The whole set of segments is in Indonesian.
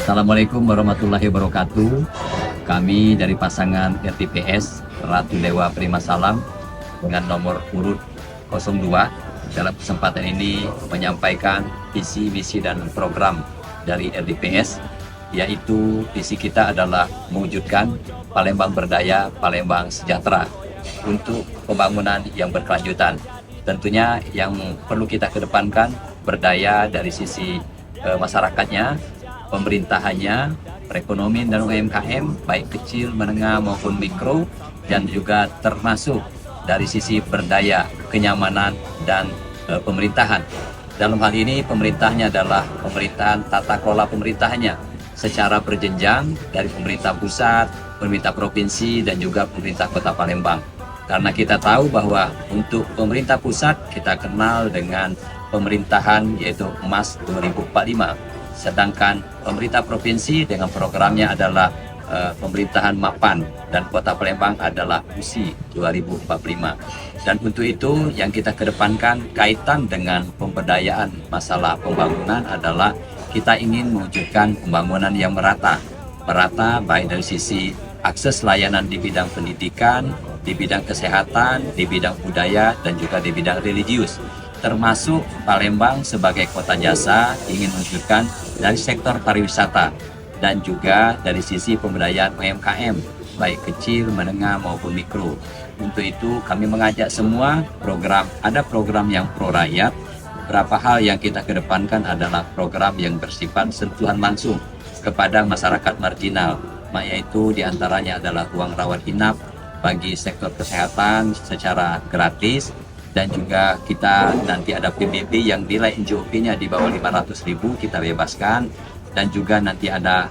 Assalamualaikum warahmatullahi wabarakatuh. Kami dari pasangan RTPS Ratu Dewa Prima Salam dengan nomor urut 02 dalam kesempatan ini menyampaikan visi, misi, dan program dari RTPS, yaitu visi kita adalah mewujudkan Palembang berdaya, Palembang sejahtera untuk pembangunan yang berkelanjutan. Tentunya yang perlu kita kedepankan berdaya dari sisi masyarakatnya, pemerintahannya, perekonomian dan UMKM, baik kecil, menengah maupun mikro, dan juga termasuk dari sisi berdaya, kenyamanan, dan pemerintahan. Dalam hal ini pemerintahnya adalah pemerintahan, tata kelola pemerintahannya secara berjenjang dari pemerintah pusat, pemerintah provinsi, dan juga pemerintah Kota Palembang. Karena kita tahu bahwa untuk pemerintah pusat kita kenal dengan pemerintahan yaitu Emas 2045. Sedangkan pemerintah provinsi dengan programnya adalah pemerintahan Mapan, dan Kota Palembang adalah USI 2045. Dan untuk itu yang kita kedepankan kaitan dengan pemberdayaan masalah pembangunan adalah kita ingin mewujudkan pembangunan yang merata baik dari sisi akses layanan di bidang pendidikan, di bidang kesehatan, di bidang budaya, dan juga di bidang religius. Termasuk Palembang sebagai kota jasa ingin menunjukkan dari sektor pariwisata dan juga dari sisi pemberdayaan UMKM baik kecil, menengah maupun mikro. Untuk itu kami mengajak semua ada program yang pro rakyat. Beberapa hal yang kita kedepankan adalah program yang bersifat sentuhan langsung kepada masyarakat marginal, yaitu diantaranya adalah ruang rawat inap bagi sektor kesehatan secara gratis. Dan juga kita nanti ada PBB yang nilai NJOP-nya di bawah 500.000 kita bebaskan. Dan juga nanti ada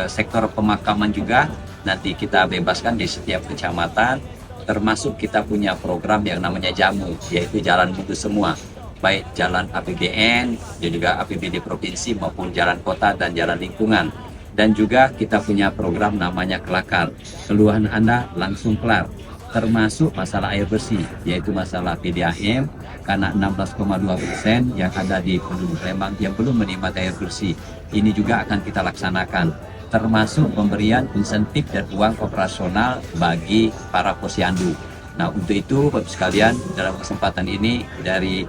sektor pemakaman juga nanti kita bebaskan di setiap kecamatan. Termasuk kita punya program yang namanya Jamu, yaitu jalan mutu semua. Baik jalan APBN, dan juga APBD provinsi maupun jalan kota dan jalan lingkungan. Dan juga kita punya program namanya Kelakar. Keluhan Anda langsung kelar. Termasuk masalah air bersih, yaitu masalah PDAM, karena 16,2% yang ada di penduduk Palembang yang belum menikmati air bersih. Ini juga akan kita laksanakan, termasuk pemberian insentif dan uang operasional bagi para posyandu. Nah, untuk itu Bapak sekalian, dalam kesempatan ini dari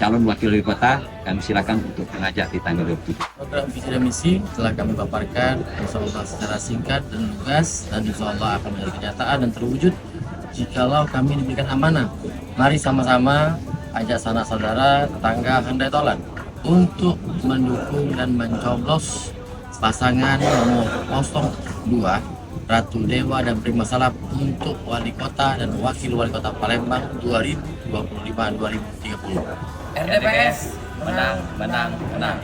calon wakil wali kota, kami silakan untuk mengajak di tanggal 27. Program visi dan misi telah kami paparkan insyaallah secara singkat dan lugas, dan insyaallah akan menjadi kenyataan dan terwujud jikalau kami diberikan amanah. Mari sama-sama ajak sanak saudara, tetangga, handai tolan untuk mendukung dan mencoblos pasangan nomor 02 Ratu Dewa dan Prima Salam untuk wali kota dan wakil wali kota Palembang 2025-2030. RTPS menang, menang, menang.